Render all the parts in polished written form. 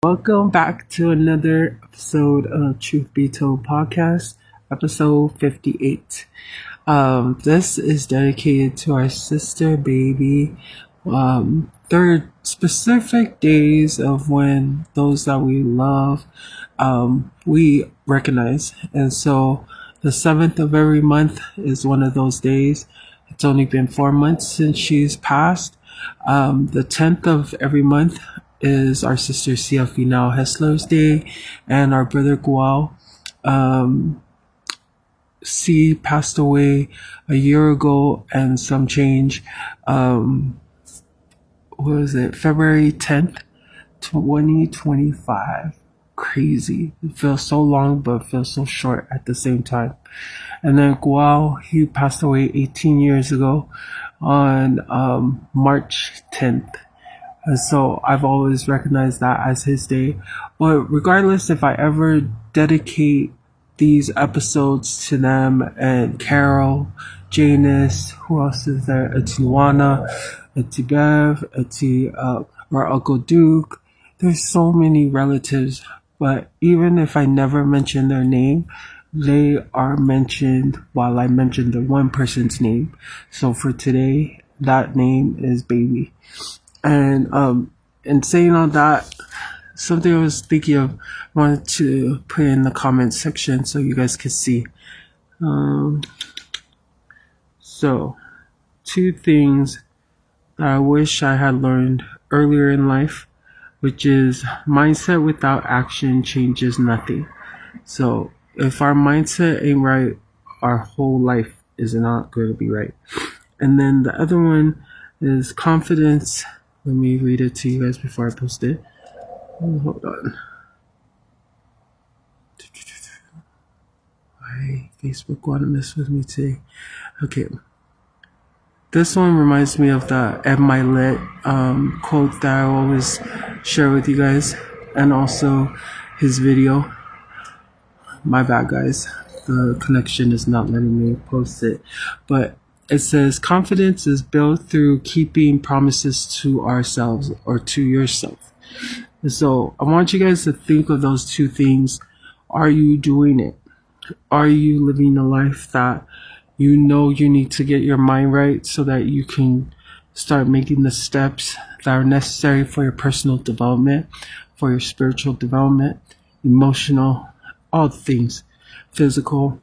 Welcome back to another episode of Truth Be Told podcast, episode 58. This is dedicated to our sister baby. There are specific days of when those that we love, we recognize. And so the 7th of every month is one of those days. It's only been 4 months since she's passed. The 10th of every month is our sister CFV Now Hessler's Day, and our brother Tuau. C passed away a year ago and some change. What was it? February 10th, 2025. Crazy. It feels so long, but it feels so short at the same time. And then Tuau, he passed away 18 years ago on March 10th. And so I've always recognized that as his day. But regardless, if I ever dedicate these episodes to them and Carol, Janice, who else is there? Atiwana, Bev, or Uncle Duke. There's so many relatives. But even if I never mention their name, they are mentioned while I mention the one person's name. So for today, that name is Baby. And saying all that, something I was thinking of, wanted to put in the comment section so you guys could see. So, 2 things that I wish I had learned earlier in life, which is mindset without action changes nothing. So, if our mindset ain't right, our whole life is not going to be right. And then the other one is confidence. Let me read it to you guys before I post it. Hold on. Why Facebook want to mess with me today? Okay. This one reminds me of the Ed Milet quote that I always share with you guys, and also his video. My bad, guys. The connection is not letting me post it. But it says, confidence is built through keeping promises to ourselves or to yourself. And so I want you guys to think of those 2 things. Are you doing it? Are you living a life that you know you need to get your mind right so that you can start making the steps that are necessary for your personal development, for your spiritual development, emotional, all the things, physical?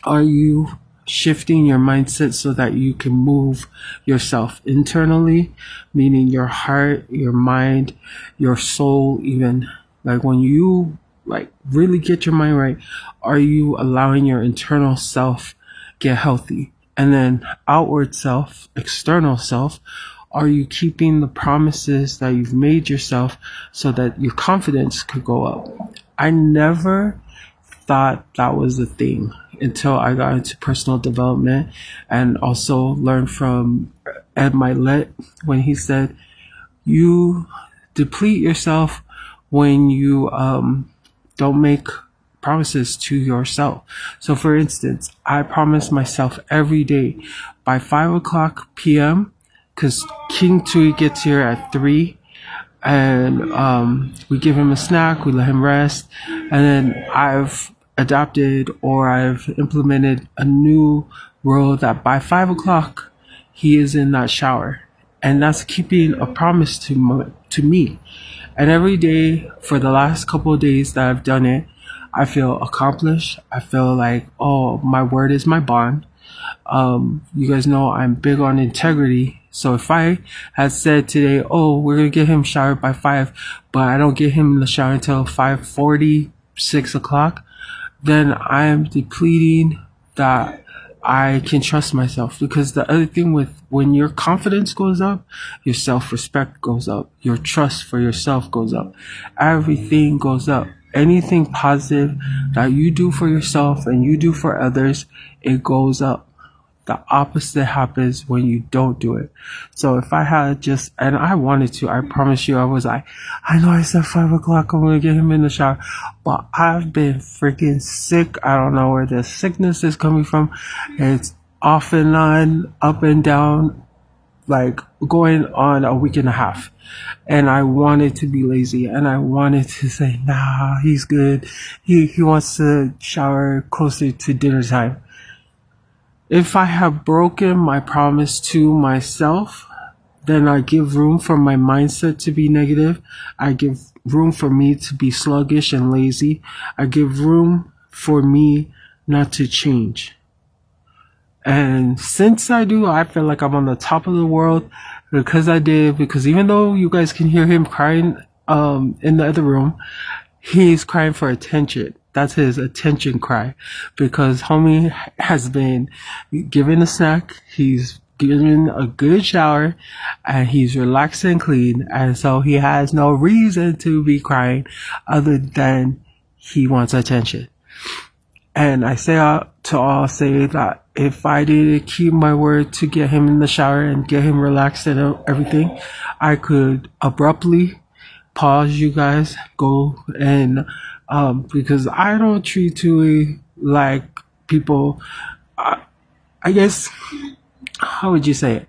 Are you shifting your mindset so that you can move yourself internally, meaning your heart, your mind, your soul, even like when you really get your mind right, are you allowing your internal self get healthy? And then outward self, external self, are you keeping the promises that you've made yourself so that your confidence could go up? I never thought that was a thing until I got into personal development and also learned from Ed Milet when he said, you deplete yourself when you don't make promises to yourself. So for instance, I promise myself every day by 5:00 p.m. because King Tui gets here at 3, and we give him a snack, we let him rest, and then I've adapted or I've implemented a new rule that by 5:00 he is in that shower, and that's keeping a promise to me. And every day for the last couple of days that I've done it, I feel accomplished. I feel like, oh, my word is my bond. You guys know I'm big on integrity. So if I had said today, oh, we're going to get him showered by 5, but I don't get him in the shower until 5:40, 6:00, then I am depleting that I can trust myself. Because the other thing with when your confidence goes up, your self-respect goes up, your trust for yourself goes up, everything goes up. Anything positive that you do for yourself and you do for others, it goes up. The opposite happens when you don't do it. So if I had just, and I wanted to, I promise you, I was like, I know I said 5:00, I'm going to get him in the shower, but I've been freaking sick. I don't know where the sickness is coming from. It's off and on, up and down. like going on a week and a half, and I wanted to be lazy, and I wanted to say, nah, he's good. He wants to shower closer to dinner time. If I have broken my promise to myself, then I give room for my mindset to be negative. I give room for me to be sluggish and lazy. I give room for me not to change. And since I do, I feel like I'm on the top of the world because I did. Because even though you guys can hear him crying in the other room, he's crying for attention. That's his attention cry, because homie has been given a snack. He's given a good shower, and he's relaxed and clean. And so he has no reason to be crying other than he wants attention. And I say to all, say that if I didn't keep my word to get him in the shower and get him relaxed and everything, I could abruptly pause you guys, go and because I don't treat Tuau like people. I guess, how would you say it?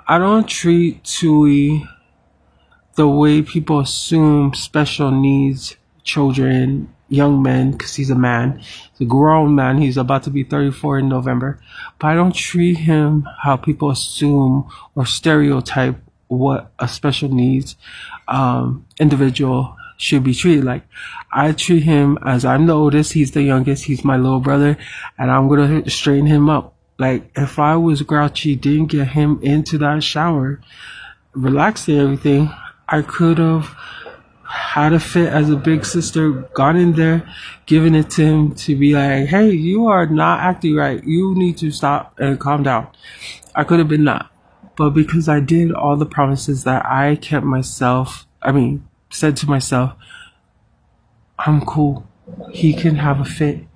I don't treat Tuau the way people assume special needs children, young men, because he's a man. He's a grown man. He's about to be 34 in November. But I don't treat him how people assume or stereotype what a special needs individual should be treated like. I treat him as I'm the oldest, he's the youngest, he's my little brother, and I'm gonna straighten him up. Like, if I was grouchy, didn't get him into that shower, relaxed and everything, I could have had a fit as a big sister, gone in there, given it to him to be like, hey, you are not acting right. You need to stop and calm down. I could have been that. But because I did all the promises that I kept said to myself, I'm cool. He can have a fit.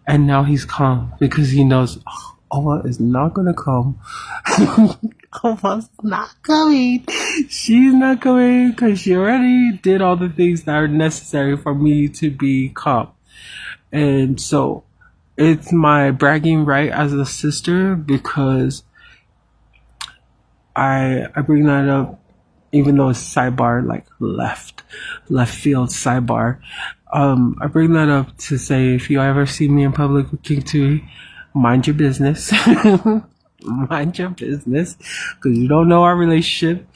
And now he's calm because he knows, Ola is not going to come. Ola's not coming. She's not coming because she already did all the things that are necessary for me to be calm. And so it's my bragging right as a sister, because I bring that up, even though it's sidebar, like left field sidebar. I bring that up to say, if you ever see me in public with King Tuau, mind your business. Mind your business, because you don't know our relationship.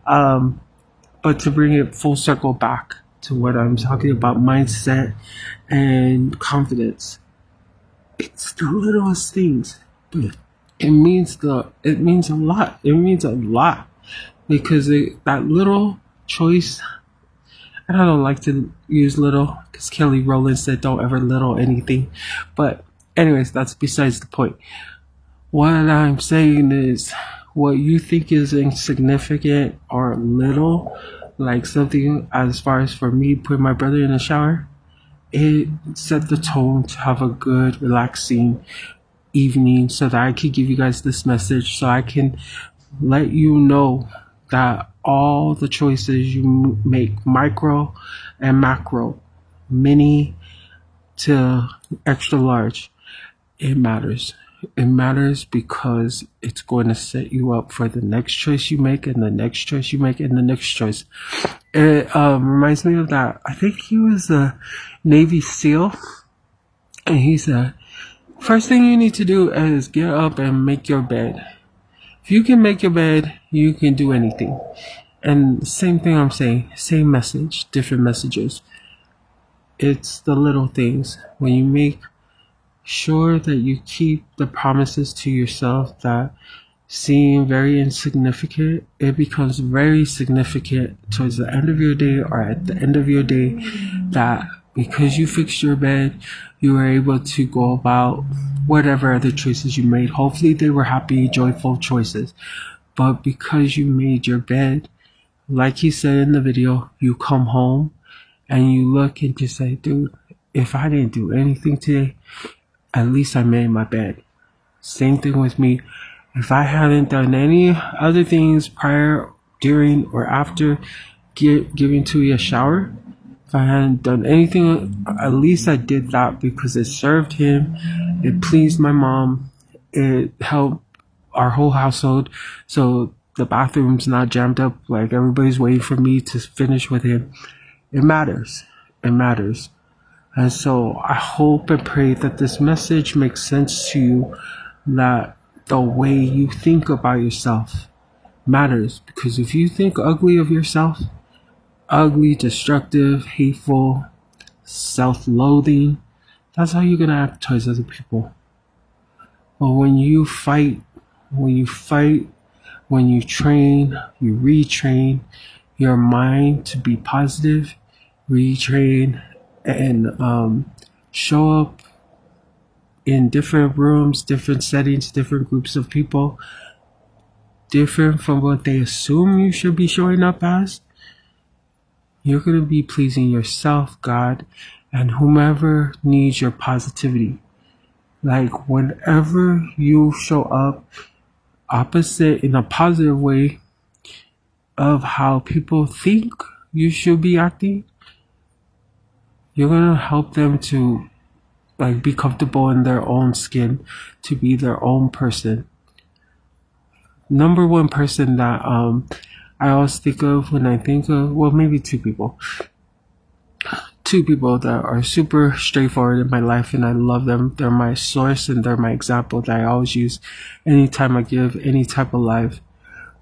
But to bring it full circle back to what I'm talking about, mindset and confidence. It's the littlest things, but it means a lot. It means a lot, because that little choice. And I don't like to use little, because Kelly Rowland said don't ever little anything. But anyways, that's besides the point. What I'm saying is, what you think is insignificant or little, like something as far as for me putting my brother in the shower, it set the tone to have a good, relaxing evening, so that I could give you guys this message, so I can let you know that all the choices you make, micro and macro, mini to extra large, it matters. It matters because it's going to set you up for the next choice you make, and the next choice you make, and the next choice. It reminds me of that. I think he was a Navy SEAL, and he said, first thing you need to do is get up and make your bed. If you can make your bed, you can do anything. And same thing I'm saying, same message, different messages. It's the little things. When you make sure that you keep the promises to yourself that seem very insignificant, it becomes very significant towards the end of your day, or at the end of your day, that because you fixed your bed, you were able to go about whatever other choices you made. Hopefully they were happy, joyful choices. But because you made your bed, like he said in the video, you come home and you look and just say, dude, if I didn't do anything today, at least I made my bed. Same thing with me. If I hadn't done any other things prior, during, or after giving Tuau a shower, if I hadn't done anything, at least I did that because it served him. It pleased my mom. It helped our whole household, so the bathroom's not jammed up like everybody's waiting for me to finish with him. It matters. It matters. And so I hope and pray that this message makes sense to you, that the way you think about yourself matters. Because if you think ugly of yourself, ugly, destructive, hateful, self-loathing, that's how you're going to act towards other people. But when you fight, when you train, you retrain your mind to be positive, retrain and show up in different rooms, different settings, different groups of people, different from what they assume you should be showing up as, you're going to be pleasing yourself, God, and whomever needs your positivity. Like, whenever you show up opposite in a positive way of how people think you should be acting, you're going to help them to like be comfortable in their own skin, to be their own person. Number one person that I always think of when I think of, well, maybe two people that are super straightforward in my life, and I love them. They're my source and they're my example that I always use anytime I give any type of live.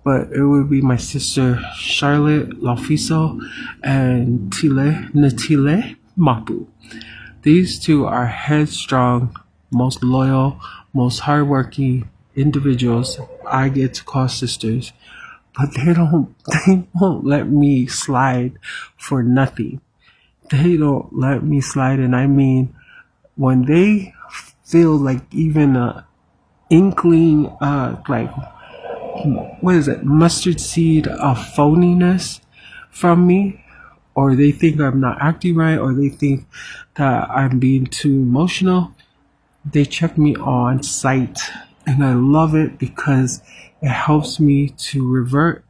But it would be my sister Charlotte Lafiso and Natile Mapu. These two are headstrong, most loyal, most hardworking individuals I get to call sisters. But they won't let me slide for nothing. They don't let me slide, and I mean, when they feel like even a inkling, like, what is it, mustard seed of phoniness from me, or they think I'm not acting right, or they think that I'm being too emotional, they check me on sight. And I love it because it helps me to revert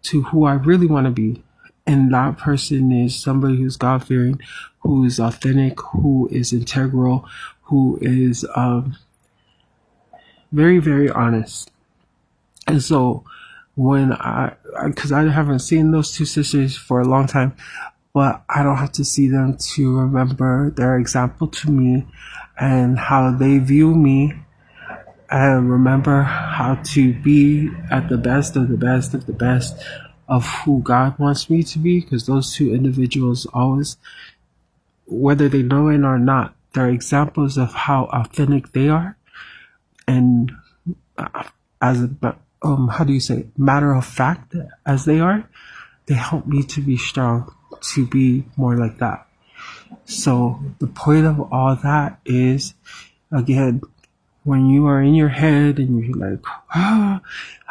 to who I really want to be. And that person is somebody who's God-fearing, who is authentic, who is integral, who is very, very honest. And so when because I haven't seen those two sisters for a long time, but I don't have to see them to remember their example to me and how they view me, and remember how to be at the best of the best of the best of who God wants me to be. Because those two individuals always, whether they know it or not, they're examples of how authentic they are. And as a how do you say, matter of fact, as they are, they help me to be strong, to be more like that. So the point of all that is, again, when you are in your head and you're like, how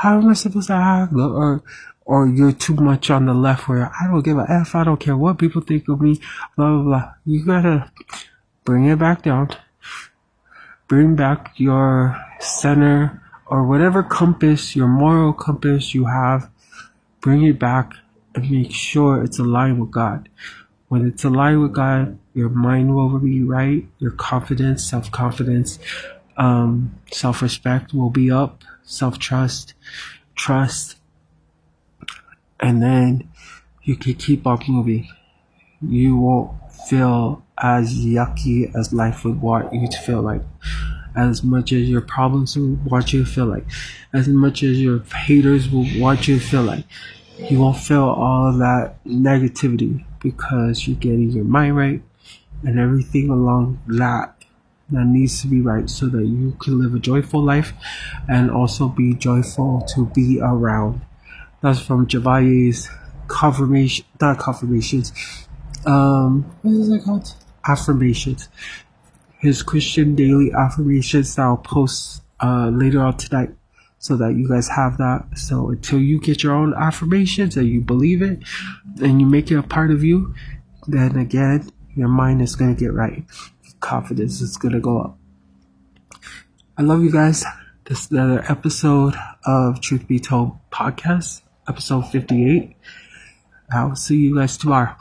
am I supposed to act? Or you're too much on the left where I don't give a F, I don't care what people think of me, blah, blah, blah. You gotta bring it back down. Bring back your center, or whatever compass, your moral compass you have. Bring it back and make sure it's aligned with God. When it's aligned with God, your mind will be right, your confidence, self-confidence, self-respect will be up, self-trust, trust, and then you can keep on moving. You won't feel as yucky as life would want you to feel like, as much as your problems would want you to feel like, as much as your haters will want you to feel like. You won't feel all of that negativity because you're getting your mind right and everything along that needs to be right, so that you can live a joyful life and also be joyful to be around. That's from Javay's what is it called? Affirmations. His Christian daily affirmations that I'll post later on tonight, so that you guys have that. So until you get your own affirmations and you believe it and you make it a part of you, then again, your mind is going to get right. Confidence is going to go up. I love you guys. This is another episode of Truth Be Told podcast, episode 58. I'll see you guys tomorrow.